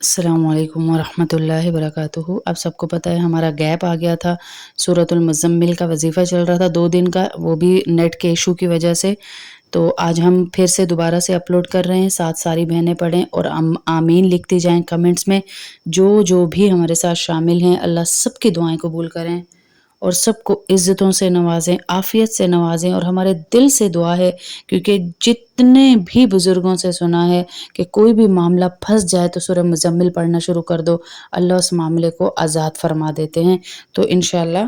السلام علیکم ورحمۃ اللہ وبرکاتہ۔ اب سب کو پتہ ہے ہمارا گیپ آ گیا تھا، سورۃ المزمل کا وظیفہ چل رہا تھا 2 دن کا، وہ بھی نیٹ کے ایشو کی وجہ سے۔ تو آج ہم پھر سے دوبارہ سے اپلوڈ کر رہے ہیں، ساتھ ساری بہنیں پڑھیں اور آمین لکھتی جائیں کمنٹس میں۔ جو بھی ہمارے ساتھ شامل ہیں، اللہ سب کی دعائیں قبول کریں اور سب کو عزتوں سے نوازیں، عافیت سے نوازیں، اور ہمارے دل سے دعا ہے کیونکہ جتنے بھی بزرگوں سے سنا ہے کہ کوئی بھی معاملہ پھنس جائے تو سورہ مزمل پڑھنا شروع کر دو، اللہ اس معاملے کو آزاد فرما دیتے ہیں۔ تو انشاءاللہ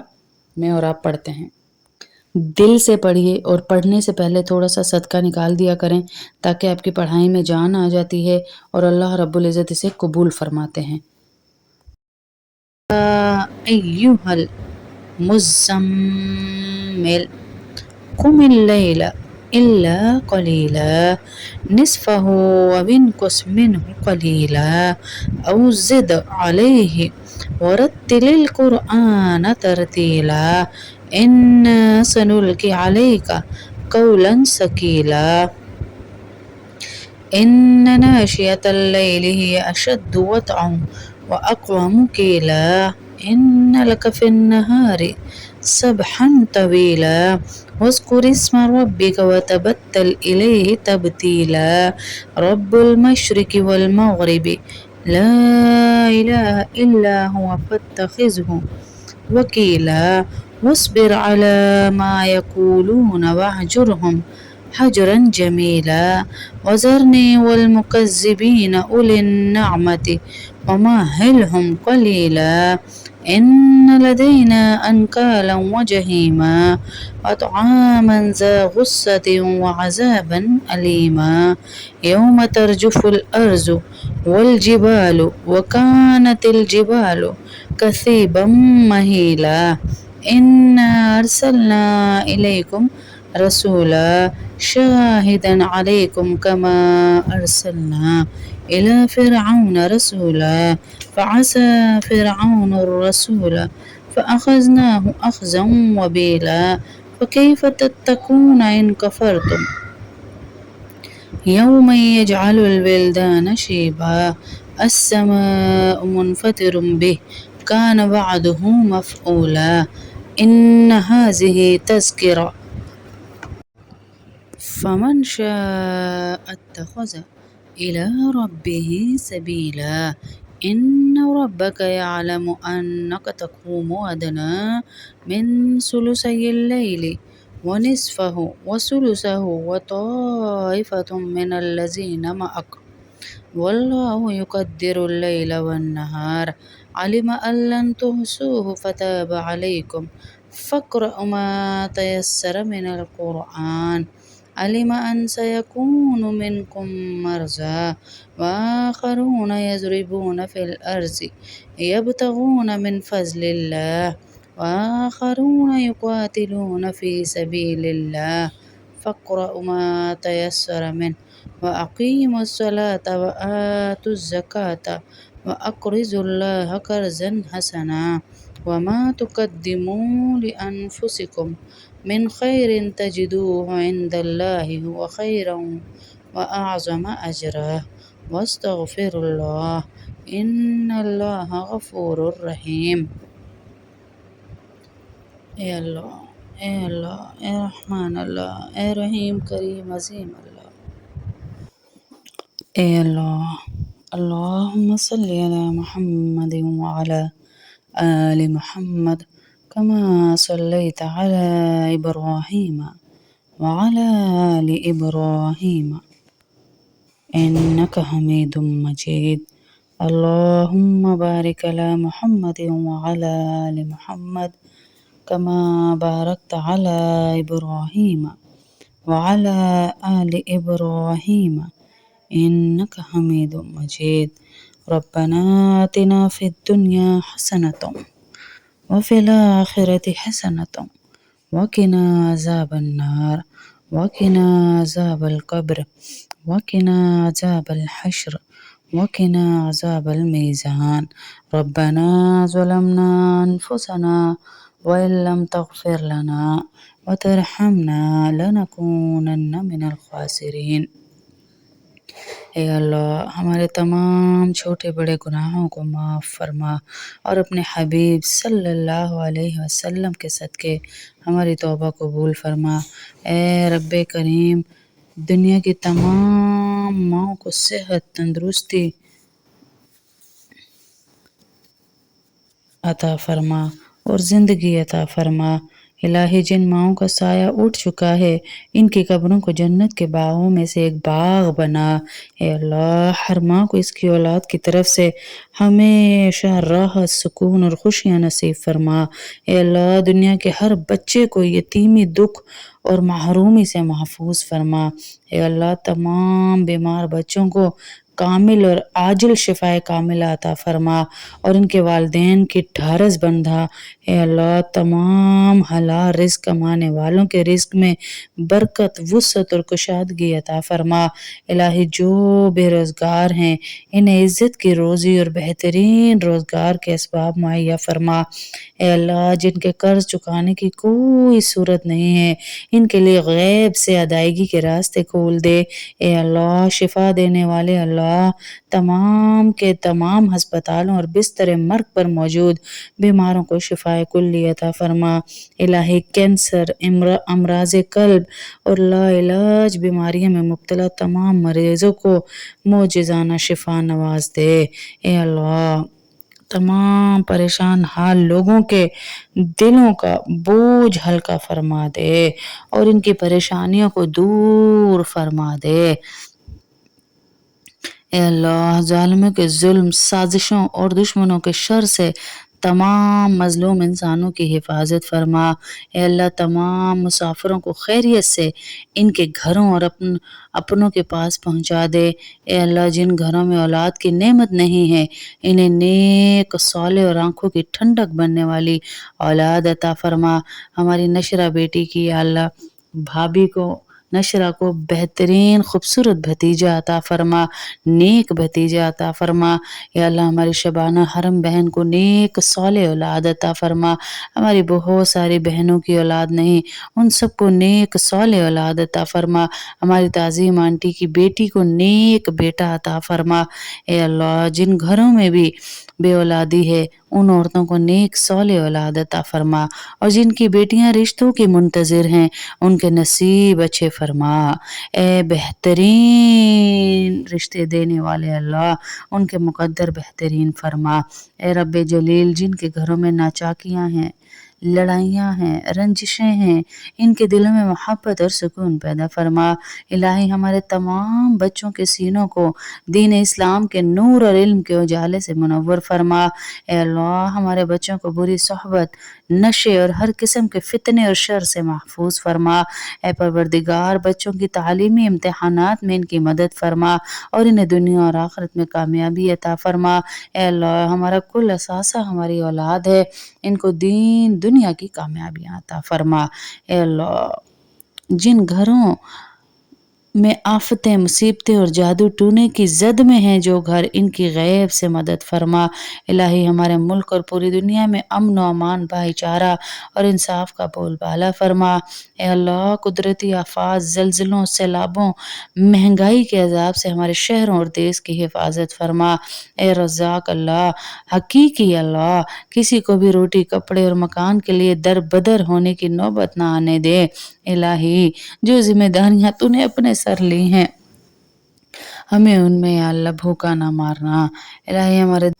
میں اور آپ پڑھتے ہیں۔ دل سے پڑھیے اور پڑھنے سے پہلے تھوڑا سا صدقہ نکال دیا کریں تاکہ آپ کی پڑھائی میں جان آ جاتی ہے اور اللہ رب العزت اسے قبول فرماتے ہیں۔ ایھا المزمل قم اللیل الا قلیلا نصفه وانقص منه قلیلا او زد علیہ ورتل القرآن ترتیلا انا سنلقی علیک قولا ثقیلا ان ناشئة اللیل هی اشد وطئا واقوم قیلا ان لک فی النہار سبحا طویلا واذکر اسم ربک وتبتل الیہ تبتیلا رب المشرق والمغرب لا الہ الا هو فاتخذہ وکیلا واصبر علی ما یقولون واہجرہم حجرا جمیلا وذرنی والمکذبین اولی النعمۃ ومہلہم قلیلا ان لدینا انکالا وجحیما وطعاما ذا غصۃ وعذابا علیما یوم ترجف الارض والجبال وکانت الجبال کثیبا مہیلا انا ارسلنا الیکم رسولا شاہدا علیکم کما ارسلنا الی فرعون رسولا فعصى فرعون الرسول فأخذناه أخذا وبيلا فكيف تتقون إن كفرتم يوما يجعل الولدان شيبا السماء منفطر به كان وعده مفعولا إن هذه تذكرة فمن شاء اتخذ إلى ربه سبيلا إن ربك يعلم أنك تقوم أدنى من ثلثي الليل ونصفه وثلثه وطائفة من الذين معك والله يقدر الليل والنهار علم أن لن تحصوه فتاب عليكم فاقرؤوا ما تيسر من القرآن علم أن سيكون منكم مرضى وآخرون يضربون في الأرض يبتغون من فضل الله وآخرون يقاتلون في سبيل الله فاقرؤوا ما تيسر منه وأقيموا الصلاة وآتوا الزكاة وأقرضوا الله قرضا حسنا وما تقدموا لأنفسكم من خير تجدوه عند الله هو خيرا وأعظم أجرا واستغفر الله إن الله غفور رحیم۔ اے اللہ، اے اللہ، اے رحمان اللہ، اے رحیم کریم عظیم اللہ، اے اللہ، اللہم صلی علی محمد وعلی آل محمد کما صلیت علی ابراہیم وعلی آل ابراہیم انک حمید مجید اللہم بارک علی محمد وعلی آل محمد کما بارکت علی ابراہیم وعلی آل ابراہیم انک حمید مجید ربنا آتنا فی الدنیا حسنۃ وفی الآخرۃ حسنۃ وقنا عذاب النار وقنا عذاب القبر وقنا عذاب الحشر وقنا عذاب المیزان ربنا ظلمنا انفسنا وإن لم تغفر لنا وترحمنا لنكونن من الخاسرین۔ اے اللہ ہمارے تمام چھوٹے بڑے گناہوں کو معاف فرما اور اپنے حبیب صلی اللہ علیہ وسلم کے صدقے ہماری توبہ قبول فرما۔ اے رب کریم، دنیا کی تمام ماؤں کو صحت، تندرستی عطا فرما اور زندگی عطا فرما۔ الہی جن ماؤں کا سایہ اٹھ چکا ہے، ان کی قبروں کو جنت کے باغوں میں سے ایک باغ بنا۔ اے اللہ ہر ماں کو اس کی اولاد کی طرف سے ہمیشہ راحت، سکون اور خوشیاں نصیب فرما۔ اے اللہ دنیا کے ہر بچے کو یتیمی، دکھ اور محرومی سے محفوظ فرما۔ اے اللہ تمام بیمار بچوں کو کامل اور عاجل شفائے کاملہ عطا فرما اور ان کے والدین کی ڈھارس بندھا۔ اے اللہ تمام حلال رزق کمانے والوں کے رزق میں برکت، وسعت اور کشادگی عطا فرما۔ الہی جو بے روزگار ہیں انہیں عزت کی روزی اور بہترین روزگار کے اسباب مہیا فرما۔ اے اللہ جن کے قرض چکانے کی کوئی صورت نہیں ہے، ان کے لیے غیب سے ادائیگی کے راستے کھول دے۔ اے اللہ شفا دینے والے اللہ تمام کے تمام ہسپتالوں اور بستر مرگ پر موجود بیماروں کو شفائے کلی عطا فرما۔ الہی کینسر، امراض قلب اور لا علاج بیماریوں میں مبتلا تمام مریضوں کو معجزانہ شفا نواز دے۔ اے اللہ تمام پریشان حال لوگوں کے دلوں کا بوجھ ہلکا فرما دے اور ان کی پریشانیوں کو دور فرما دے۔ اے اللہ ظالموں کے ظلم، سازشوں اور دشمنوں کے شر سے تمام مظلوم انسانوں کی حفاظت فرما۔ اے اللہ تمام مسافروں کو خیریت سے ان کے گھروں اور اپنوں کے پاس پہنچا دے۔ اے اللہ جن گھروں میں اولاد کی نعمت نہیں ہے انہیں نیک، صالح اور آنکھوں کی ٹھنڈک بننے والی اولاد عطا فرما۔ ہماری نشرہ بیٹی کی یا اللہ بھابھی کو، نشرہ کو بہترین خوبصورت بھتیجا عطا فرما، نیک بھتیجا عطا فرما۔ یا اللہ ہماری شبانہ حرم بہن کو نیک صالح اولاد عطا فرما۔ ہماری بہت ساری بہنوں کی اولاد نہیں، ان سب کو نیک صالح اولاد عطا فرما۔ ہماری تعظیم آنٹی کی بیٹی کو نیک بیٹا عطا فرما۔ اے اللہ جن گھروں میں بھی بے اولادی ہے ان عورتوں کو نیک صالح اولاد عطا فرما اور جن کی بیٹیاں رشتوں کی منتظر ہیں ان کے نصیب اچھے فرما۔ اے بہترین رشتے دینے والے اللہ ان کے مقدر بہترین فرما۔ اے رب جلیل جن کے گھروں میں ناچاکیاں ہیں، لڑائیاں ہیں، رنجشیں ہیں، ان کے دلوں میں محبت اور سکون پیدا فرما۔ الہی ہمارے تمام بچوں کے سینوں کو دین اسلام کے نور اور علم کے اجالے سے منور فرما۔ اے اللہ ہمارے بچوں کو بری صحبت، نشے اور ہر قسم کے فتنے اور شر سے محفوظ فرما۔ اے پروردگار بچوں کی تعلیمی امتحانات میں ان کی مدد فرما اور انہیں دنیا اور آخرت میں کامیابی عطا فرما۔ اے اللہ ہمارا کل اثاثہ ہماری اولاد ہے، ان کو دین دنیا کی کامیابیاں عطا فرما۔ اے اللہ جن گھروں میں آفتیں، مصیبتیں اور جادو ٹونے کی زد میں ہیں جو گھر، ان کی غیب سے مدد فرما۔ الہی ہمارے ملک اور پوری دنیا میں امن و امان، بھائی چارہ اور انصاف کا بول بالا فرما۔ اے اللہ قدرتی آفات، زلزلوں، سیلابوں، مہنگائی کے عذاب سے ہمارے شہروں اور دیس کی حفاظت فرما۔ اے رزاق اللہ، حقیقی اللہ، کسی کو بھی روٹی، کپڑے اور مکان کے لیے در بدر ہونے کی نوبت نہ آنے دے۔ الہی جو ذمہ داریاں تو نے اپنے سر لی ہیں ہمیں ان میں یا اللہ بھوکا نہ مارنا۔ الہی ہمارے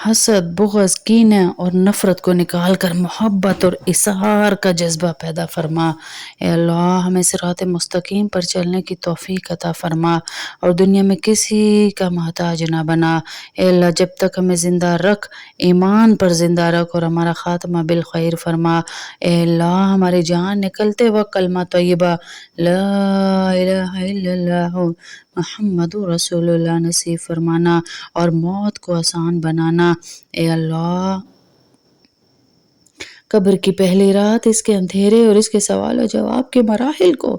حسد، بغض، کینہ اور نفرت کو نکال کر محبت اور اظہار کا جذبہ پیدا فرما۔ اے اللہ ہمیں صراط مستقیم پر چلنے کی توفیق عطا فرما اور دنیا میں کسی کا محتاج نہ بنا۔ اے اللہ جب تک ہمیں زندہ رکھ، ایمان پر زندہ رکھ اور ہمارا خاتمہ بالخیر فرما۔ اے اللہ ہماری جان نکلتے وقت کلمہ طیبہ لا الہ الا اللہ محمد رسول اللہ نصیب فرمانا اور موت کو آسان بنانا۔ اے اللہ قبر کی پہلی رات، اس کے اندھیرے اور اس کے سوال و جواب کے مراحل کو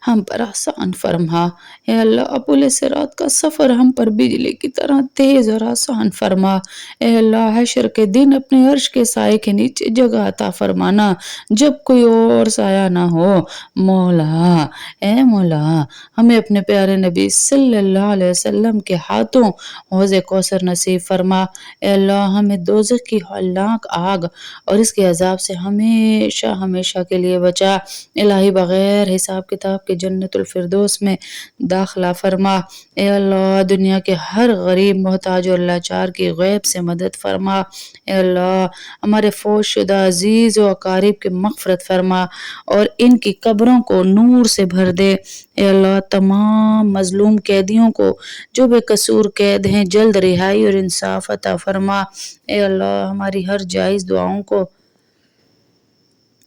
ہم پر آسان فرما۔ اے اللہ، پل صراط کا سفر ہم پر بجلی کی طرح تیز اور آسان فرما۔ اے اللہ، حشر کے دن اپنے عرش کے سائے کے نیچے جگہ عطا فرمانا جب کوئی اور سایہ نہ ہو۔ مولا، اے مولا، ہمیں اپنے پیارے نبی صلی اللہ علیہ وسلم کے ہاتھوں حوض کوثر نصیب فرما۔ اے اللہ، ہمیں دوزخ کی ہولناک آگ اور اس کے عذاب سے ہمیشہ ہمیشہ کے لیے بچا۔ الہی، بغیر حساب کتاب کے جنت الفردوس میں داخلہ فرما۔ اے اللہ، دنیا کے ہر غریب، محتاج اور لاچار کی غیب سے مدد فرما۔ اے اللہ، ہمارے فوت شدہ عزیز و اقارب کی مغفرت فرما اور ان کی قبروں کو نور سے بھر دے۔ اے اللہ، تمام مظلوم قیدیوں کو جو بے قصور قید ہیں جلد رہائی اور انصاف عطا فرما۔ اے اللہ، ہماری ہر جائز دعاؤں کو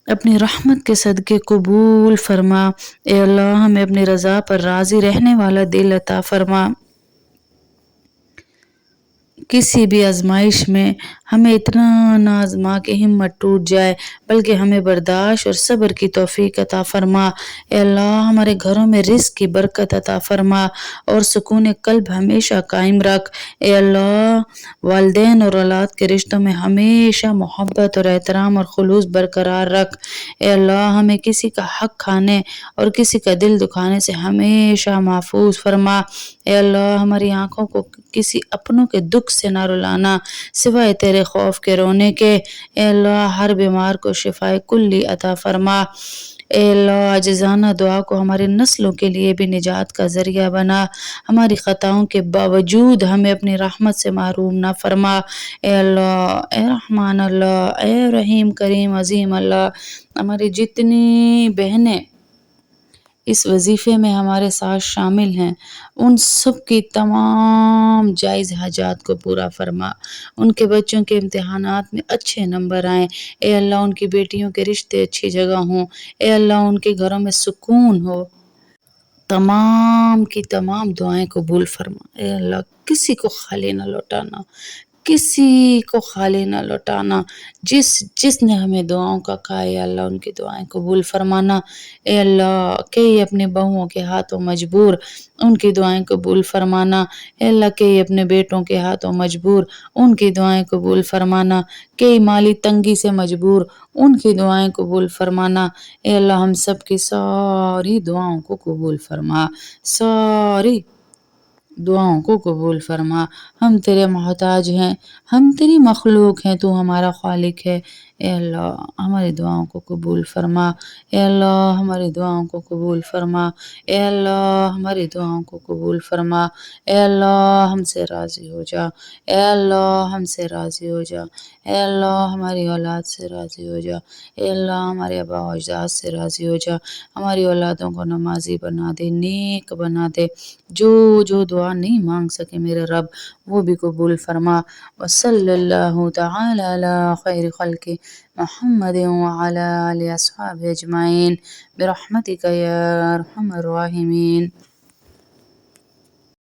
اپنی رحمت کے صدقے قبول فرما۔ اے اللہ، ہمیں اپنی رضا پر راضی رہنے والا دل عطا فرما۔ کسی بھی آزمائش میں ہمیں اتنا نہ آزما کہ ہمت ٹوٹ جائے، بلکہ ہمیں برداشت اور صبر کی توفیق عطا فرما۔ اے اللہ، ہمارے گھروں میں رزق کی برکت عطا فرما اور سکون قلب ہمیشہ قائم رکھ۔ اے اللہ، والدین اور اولاد کے رشتوں میں ہمیشہ محبت اور احترام اور خلوص برقرار رکھ۔ اے اللہ، ہمیں کسی کا حق کھانے اور کسی کا دل دکھانے سے ہمیشہ محفوظ فرما۔ اے اللہ، ہماری آنکھوں کو کسی اپنوں کے دکھ سے نہ رلانا سوائے تیرے خوف کے رونے کے۔ اے اللہ، ہر بیمار کو شفائے کلی عطا فرما۔ اے اللہ، عاجزانہ دعا کو ہماری نسلوں کے لیے بھی نجات کا ذریعہ بنا۔ ہماری خطاؤں کے باوجود ہمیں اپنی رحمت سے محروم نہ فرما۔ اے اللہ، اے رحمان اللہ، اے رحیم کریم عظیم اللہ، ہماری جتنی بہنیں اس وظیفے میں ہمارے ساتھ شامل ہیں ان سب کی تمام جائز حاجات کو پورا فرما۔ ان کے بچوں کے امتحانات میں اچھے نمبر آئیں۔ اے اللہ، ان کی بیٹیوں کے رشتے اچھی جگہ ہوں۔ اے اللہ، ان کے گھروں میں سکون ہو۔ تمام کی تمام دعائیں قبول فرما۔ اے اللہ، کسی کو خالی نہ لوٹانا، کسی کو خالی نہ لوٹانا۔ جس نے ہمیں دعاؤں کا کہا، اے اللہ، ان کی دعائیں قبول فرمانا۔ اے اللہ، کئی اپنے بہوؤں کے ہاتھوں مجبور، ان کی دعائیں قبول فرمانا۔ اے اللہ، کئی اپنے بیٹوں کے ہاتھوں مجبور، ان کی دعائیں قبول فرمانا۔ کئی مالی تنگی سے مجبور، ان کی دعائیں قبول فرمانا۔ اے اللہ، ہم سب کی ساری دعاؤں کو قبول فرما، ساری دعاؤں کو قبول فرما۔ ہم تیرے محتاج ہیں، ہم تیری مخلوق ہیں، تو ہمارا خالق ہے۔ اے اللہ، ہماری دعاؤں کو قبول فرما۔ اے اللہ، ہماری دعاؤں کو قبول فرما۔ اے اللہ، ہماری دعاؤں کو قبول فرما۔ اے اللہ، ہم سے راضی ہو جا۔ اے اللہ، ہم سے راضی ہو جا۔ اے اللہ، ہماری اولاد سے راضی ہو جا۔ اے اللہ، ہمارے آباء و اجداد سے راضی ہو جا۔ ہماری اولادوں کو نمازی بنا دے، نیک بنا دے۔ جو دعا نہیں مانگ سکے میرے رب، وہ بھی قبول فرما۔ وصلی اللہ تعالی علی خیر خلق محمد وعلی آلہ اصحابہ اجمعین برحمتک یا ارحم الراحمین۔